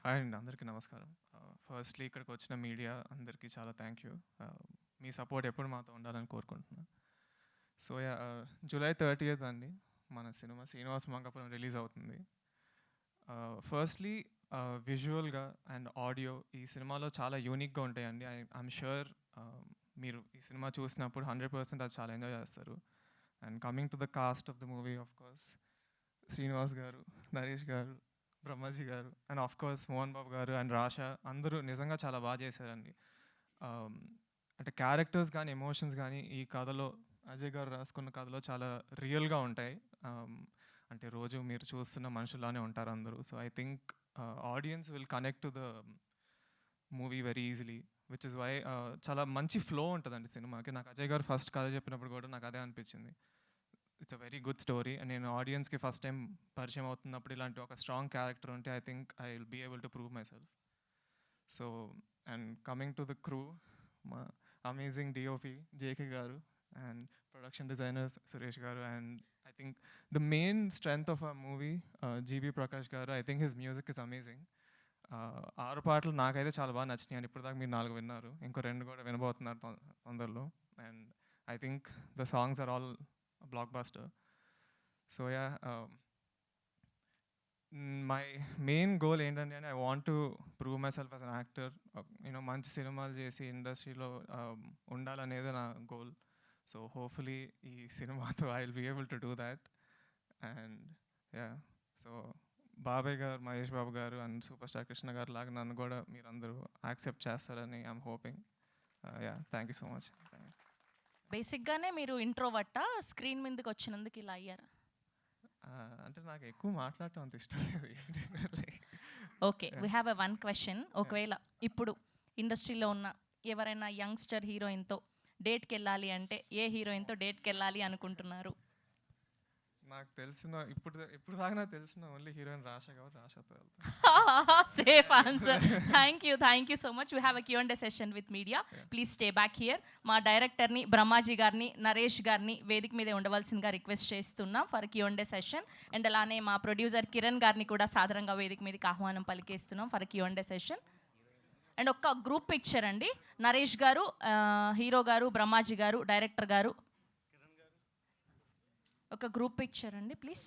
Hi అండి, అందరికీ నమస్కారం. ఫస్ట్లీ ఇక్కడికి వచ్చిన మీడియా అందరికీ చాలా థ్యాంక్ యూ. మీ సపోర్ట్ ఎప్పుడు మాతో ఉండాలని కోరుకుంటున్నాను. సో జూలై 30th అండి మన సినిమా శ్రీనివాస్ మంగాపురం రిలీజ్ అవుతుంది. ఫస్ట్లీ విజువల్గా అండ్ ఆడియో ఈ సినిమాలో చాలా యూనిక్గా ఉంటాయండి. ఐఎమ్ షూర్ మీరు ఈ సినిమా చూసినప్పుడు 100% అది చాలా ఎంజాయ్ చేస్తారు. And coming to the cost of the movie, of course Srinivas గారు, నరేష్ గారు, బ్రహ్మాజీ గారు and of course Mohan Babu గారు అండ్ రాషా అందరూ నిజంగా చాలా బాగా చేశారండి. అంటే క్యారెక్టర్స్ కానీ ఎమోషన్స్ కానీ ఈ కథలో అజయ్ గారు రాసుకున్న కథలో చాలా రియల్గా ఉంటాయి. అంటే రోజు మీరు చూస్తున్న మనుషుల్లానే ఉంటారు అందరూ. So I think audience will connect to the movie very easily, which is why చాలా మంచి ఫ్లో ఉంటుందండి సినిమాకి. నాకు అజయ్ గారు ఫస్ట్ కథ చెప్పినప్పుడు కూడా నాకు అదే అనిపించింది. It's a very good story. And నేను ఆడియన్స్కి ఫస్ట్ టైం పరిచయం అవుతున్నప్పుడు ఇలాంటి ఒక స్ట్రాంగ్ క్యారెక్టర్ ఉంటే I think I will be able to prove my self. So and coming to the crew, మా amazing DOP JK garu and production designers Suresh garu. And I think the main strength of a movie GB Prakash garu. I think his music is amazing. 6 పాటలు నాకైతే చాలా బాగా నచ్చినాయి. And ఇప్పుడు దాకా మీరు 4 విన్నారు, ఇంకో 2 కూడా వినబోతున్నారు తొందరలో. And I think the songs are all blockbuster. So yeah, my main goal ఏంటంటే I want to prove myself as an actor. మంచి సినిమాలు చేసి ఇండస్ట్రీలో ఉండాలనేది నా గోల్. సో హోప్ఫుల్లీ ఈ సినిమాతో I will be able to do that. And yeah, so బాబాయ్ గారు, మహేష్ బాబు గారు అండ్ సూపర్ స్టార్ కృష్ణ గారు లాగా నన్ను కూడా మీరందరూ యాక్సెప్ట్ చేస్తారని I'm hoping. Yeah, thank you so much. బేసిక్గానే మీరు ఇంట్రోవర్టా, స్క్రీన్ మీదకి వచ్చినందుకు ఇలా అయ్యారా? అంటే నాకు ఎక్కువ మాట్లాడటం అంత ఇష్టం లేదు. Okay, we have a one question. ఒకవేళ ఇప్పుడు ఇండస్ట్రీలో ఉన్న ఎవరైనా యంగ్స్టర్ హీరోయిన్తో డేట్కి వెళ్ళాలి అంటే ఏ హీరోయిన్తో డేట్కి వెళ్ళాలి అనుకుంటున్నారు? నాకు తెలిసిన ఇప్పుడు దాకా నాకు తెలిసిన ఓన్లీ హీరోయిన్ రాషా కాబట్టి రాషాతో వెళ్తాను. Safe answer. Thank you so much. We have a Q&A session with media. Please stay back here. మా డైరెక్టర్ని బ్రహ్మాజీ గారిని, నరేష్ గారిని వేదిక మీద ఉండవలసిందిగా రిక్వెస్ట్ చేస్తున్నాం ఫర్ Q&A సెషన్. అండ్ అలానే మా ప్రొడ్యూసర్ కిరణ్ గారిని కూడా సాధారణంగా వేదిక మీదకి ఆహ్వానం పలికేస్తున్నాం ఫర్ Q&A సెషన్. అండ్ ఒక్క గ్రూప్ పిక్చర్ అండి, నరేష్ గారు, హీరో గారు, బ్రహ్మాజీ గారు, డైరెక్టర్ గారు, ఒక గ్రూప్ పిక్చర్ అండి ప్లీజ్.